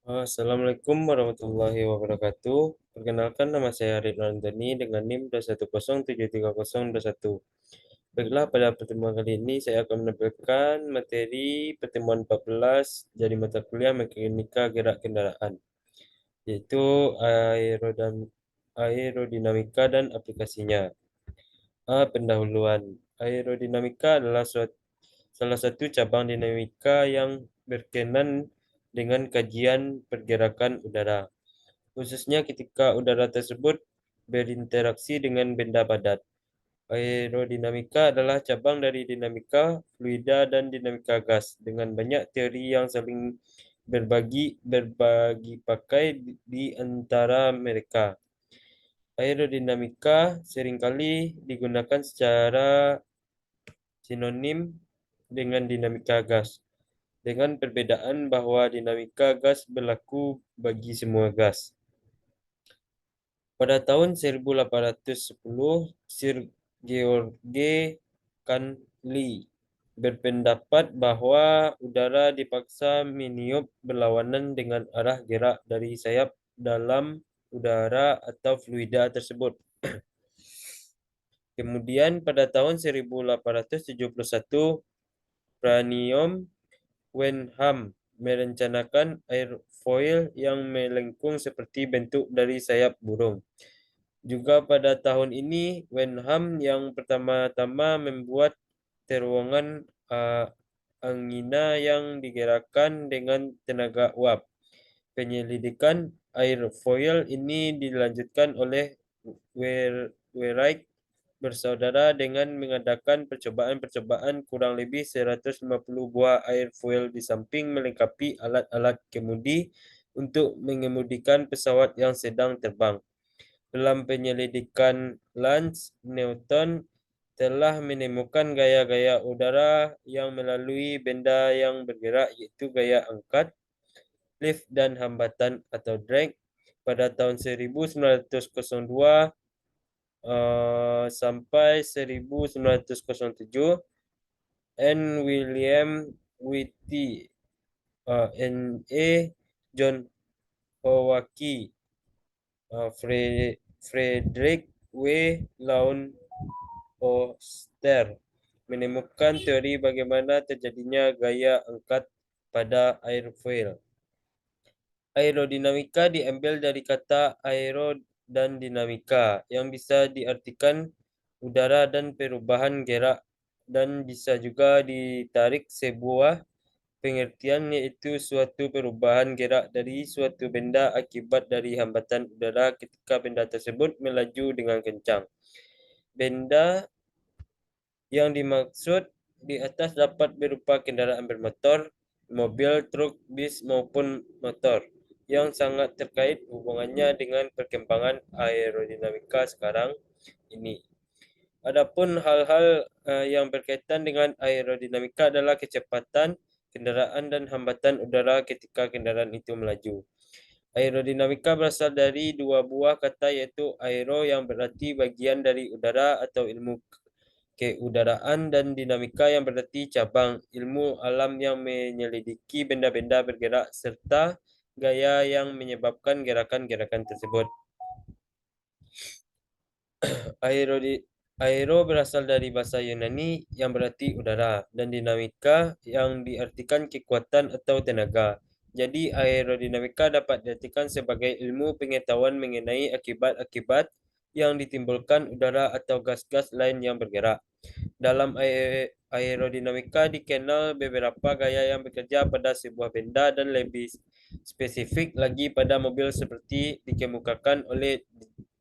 Assalamualaikum warahmatullahi wabarakatuh. Perkenalkan, nama saya Ridwan Antoni dengan NIM 210730021. Baiklah, pada pertemuan kali ini saya akan menampilkan materi pertemuan 14 dari mata kuliah Mekanika Gerak Kendaraan, yaitu aerodinamika dan aplikasinya. Pendahuluan. Aerodinamika adalah salah satu cabang dinamika yang berkenan dengan kajian pergerakan udara, khususnya ketika udara tersebut berinteraksi dengan benda padat. Aerodinamika adalah cabang dari dinamika fluida dan dinamika gas dengan banyak teori yang saling berbagi pakai di antara mereka. Aerodinamika seringkali digunakan secara sinonim dengan dinamika gas, dengan perbedaan bahwa dinamika gas berlaku bagi semua gas. Pada tahun 1810, Sir George Cantley berpendapat bahwa udara dipaksa meniup berlawanan dengan arah gerak dari sayap dalam udara atau fluida tersebut. Kemudian pada tahun 1871, Branium Wenham merencanakan airfoil yang melengkung seperti bentuk dari sayap burung. Juga pada tahun ini, Wenham yang pertama-tama membuat terowongan angina yang digerakkan dengan tenaga uap. Penyelidikan airfoil ini dilanjutkan oleh Wright bersaudara dengan mengadakan percobaan-percobaan kurang lebih 150 buah airfoil di samping melengkapi alat-alat kemudi untuk mengemudikan pesawat yang sedang terbang. Dalam penyelidikan Lance Newton telah menemukan gaya-gaya udara yang melalui benda yang bergerak, yaitu gaya angkat, lift, dan hambatan atau drag. Pada tahun 1902 sampai 1907, N. William Whitty, N.A. John Hawking, Frederick W. Lawn Oster menemukan teori bagaimana terjadinya gaya angkat pada airfoil. Aerodinamika diambil dari kata aero dan dinamika, yang bisa diartikan udara dan perubahan gerak, dan bisa juga ditarik sebuah pengertian, yaitu suatu perubahan gerak dari suatu benda akibat dari hambatan udara ketika benda tersebut melaju dengan kencang. Benda yang dimaksud di atas dapat berupa kendaraan bermotor, mobil, truk, bis, maupun motor, yang sangat terkait hubungannya dengan perkembangan aerodinamika sekarang ini. Adapun hal-hal yang berkaitan dengan aerodinamika adalah kecepatan kendaraan dan hambatan udara ketika kendaraan itu melaju. Aerodinamika berasal dari dua buah kata, yaitu aero yang berarti bagian dari udara atau ilmu keudaraan, dan dinamika yang berarti cabang ilmu alam yang menyelidiki benda-benda bergerak serta gaya yang menyebabkan gerakan-gerakan tersebut. Aero berasal dari bahasa Yunani yang berarti udara, dan dinamika yang diartikan kekuatan atau tenaga. Jadi aerodinamika dapat diartikan sebagai ilmu pengetahuan mengenai akibat-akibat yang ditimbulkan udara atau gas-gas lain yang bergerak. Dalam aerodinamika dikenal beberapa gaya yang bekerja pada sebuah benda, dan lebih spesifik lagi pada mobil, seperti dikemukakan oleh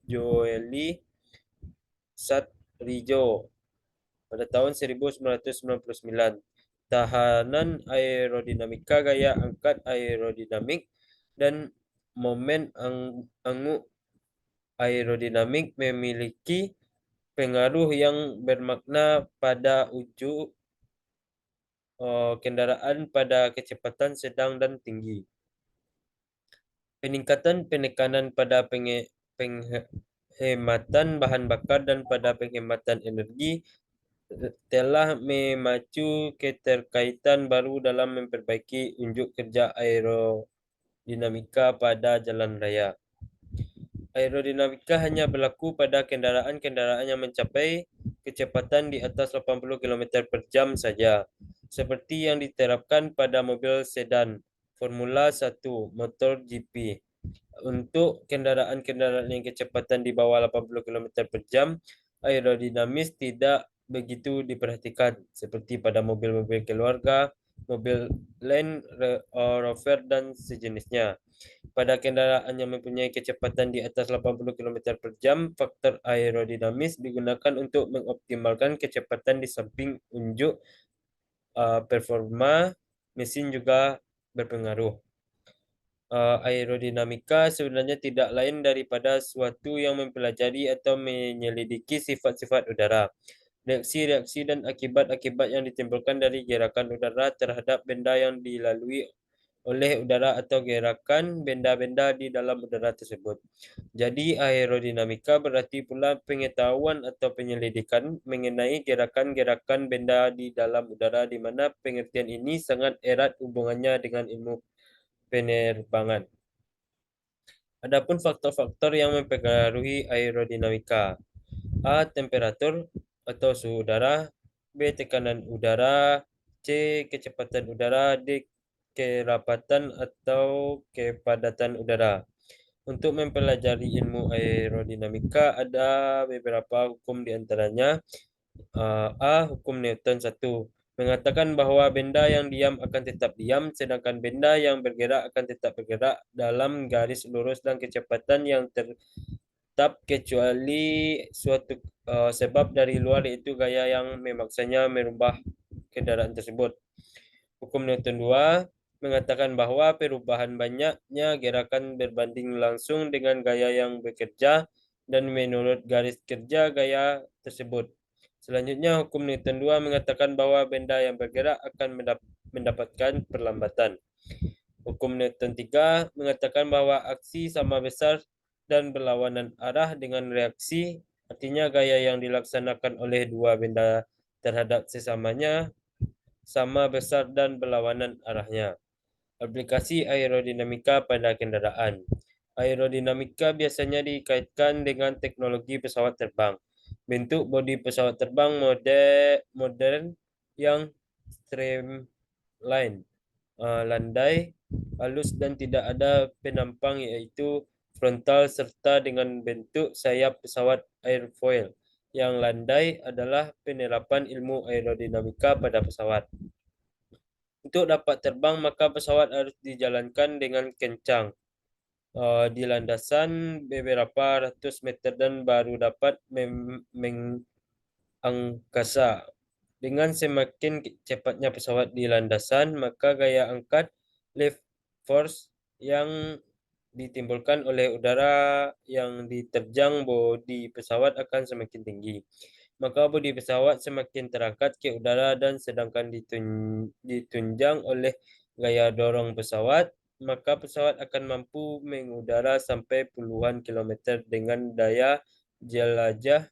Joely Satrijo pada tahun 1999. Tahanan aerodinamika, gaya angkat aerodinamik, dan momen angu aerodinamik memiliki pengaruh yang bermakna pada ujuk kendaraan pada kecepatan sedang dan tinggi. Peningkatan penekanan pada penghematan bahan bakar dan pada penghematan energi telah memacu keterkaitan baru dalam memperbaiki unjuk kerja aerodinamika pada jalan raya. Aerodinamika hanya berlaku pada kendaraan-kendaraan yang mencapai kecepatan di atas 80 km per jam saja, seperti yang diterapkan pada mobil sedan Formula 1 MotoGP. Untuk kendaraan-kendaraan yang kecepatan di bawah 80 km per jam, aerodinamis tidak begitu diperhatikan, seperti pada mobil-mobil keluarga, mobil Land Rover, dan sejenisnya. Pada kendaraan yang mempunyai kecepatan di atas 80 km per jam, faktor aerodinamis digunakan untuk mengoptimalkan kecepatan di samping unjuk performa mesin juga berpengaruh. Aerodinamika sebenarnya tidak lain daripada suatu yang mempelajari atau menyelidiki sifat-sifat udara, reaksi-reaksi dan akibat-akibat yang ditimbulkan dari gerakan udara terhadap benda yang dilalui oleh udara atau gerakan benda-benda di dalam udara tersebut. Jadi aerodinamika berarti pula pengetahuan atau penyelidikan mengenai gerakan-gerakan benda di dalam udara, di mana pengertian ini sangat erat hubungannya dengan ilmu penerbangan. Adapun faktor-faktor yang mempengaruhi aerodinamika: A. Temperatur atau suhu udara, B. Tekanan udara, C. Kecepatan udara, D. Kerapatan atau kepadatan udara. Untuk mempelajari ilmu aerodinamika ada beberapa hukum, di antaranya A. Hukum Newton 1 mengatakan bahwa benda yang diam akan tetap diam, sedangkan benda yang bergerak akan tetap bergerak dalam garis lurus dan kecepatan yang tetap, kecuali suatu sebab dari luar, yaitu gaya yang memaksanya merubah kendaraan tersebut. Hukum Newton 2 mengatakan bahwa perubahan banyaknya gerakan berbanding langsung dengan gaya yang bekerja, dan menurut garis kerja gaya tersebut. Selanjutnya, hukum Newton 2 mengatakan bahwa benda yang bergerak akan mendapatkan perlambatan. Hukum Newton 3 mengatakan bahwa aksi sama besar dan berlawanan arah dengan reaksi, artinya gaya yang dilaksanakan oleh dua benda terhadap sesamanya sama besar dan berlawanan arahnya. Aplikasi aerodinamika pada kendaraan. Aerodinamika biasanya dikaitkan dengan teknologi pesawat terbang. Bentuk bodi pesawat terbang modern yang streamline, landai, halus dan tidak ada penampang, yaitu frontal, serta dengan bentuk sayap pesawat airfoil yang landai adalah penerapan ilmu aerodinamika pada pesawat. Untuk dapat terbang, maka pesawat harus dijalankan dengan kencang di landasan beberapa ratus meter dan baru dapat mengangkasa. Dengan semakin cepatnya pesawat di landasan, maka gaya angkat lift force yang ditimbulkan oleh udara yang diterjang bodi pesawat akan semakin tinggi. Maka bodi pesawat semakin terangkat ke udara, dan sedangkan ditunjang oleh gaya dorong pesawat, maka pesawat akan mampu mengudara sampai puluhan kilometer dengan daya jelajah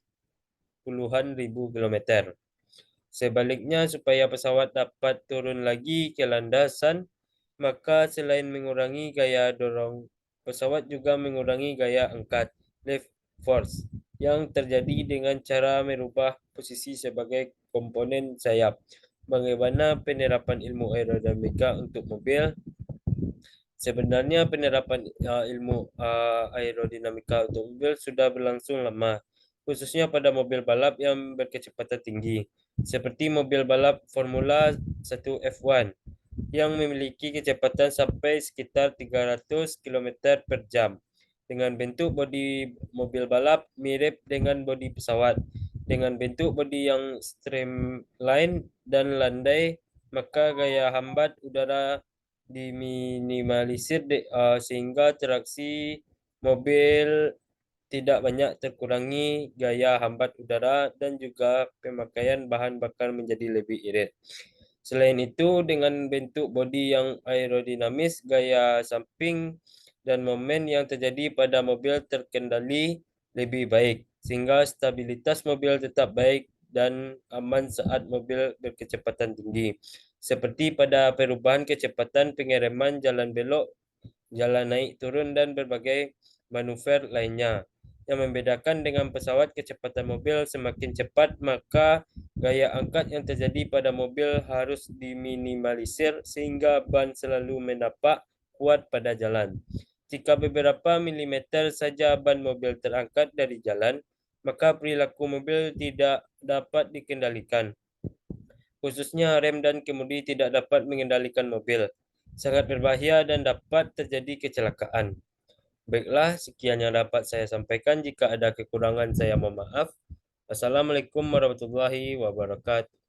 puluhan ribu kilometer. Sebaliknya, supaya pesawat dapat turun lagi ke landasan, maka selain mengurangi gaya dorong, pesawat juga mengurangi gaya angkat lift force yang terjadi dengan cara merubah posisi sebagai komponen sayap. Bagaimana penerapan ilmu aerodinamika untuk mobil? Sebenarnya penerapan ilmu aerodinamika untuk mobil sudah berlangsung lama, khususnya pada mobil balap yang berkecepatan tinggi, seperti mobil balap Formula 1 F1 yang memiliki kecepatan sampai sekitar 300 km per jam. Dengan bentuk bodi mobil balap mirip dengan bodi pesawat, dengan bentuk bodi yang streamline dan landai, maka gaya hambat udara diminimalisir sehingga traksi mobil tidak banyak terkurangi, gaya hambat udara dan juga pemakaian bahan bakar menjadi lebih irit. Selain itu, dengan bentuk bodi yang aerodinamis, gaya samping dan momen yang terjadi pada mobil terkendali lebih baik, sehingga stabilitas mobil tetap baik dan aman saat mobil berkecepatan tinggi. Seperti pada perubahan kecepatan, pengereman, jalan belok, jalan naik turun, dan berbagai manuver lainnya. Yang membedakan dengan pesawat, kecepatan mobil semakin cepat, maka gaya angkat yang terjadi pada mobil harus diminimalisir sehingga ban selalu menapak kuat pada jalan. Jika beberapa milimeter saja ban mobil terangkat dari jalan, maka perilaku mobil tidak dapat dikendalikan. Khususnya rem dan kemudi tidak dapat mengendalikan mobil. Sangat berbahaya dan dapat terjadi kecelakaan. Baiklah, sekian yang dapat saya sampaikan. Jika ada kekurangan, saya mohon maaf. Wassalamualaikum warahmatullahi wabarakatuh.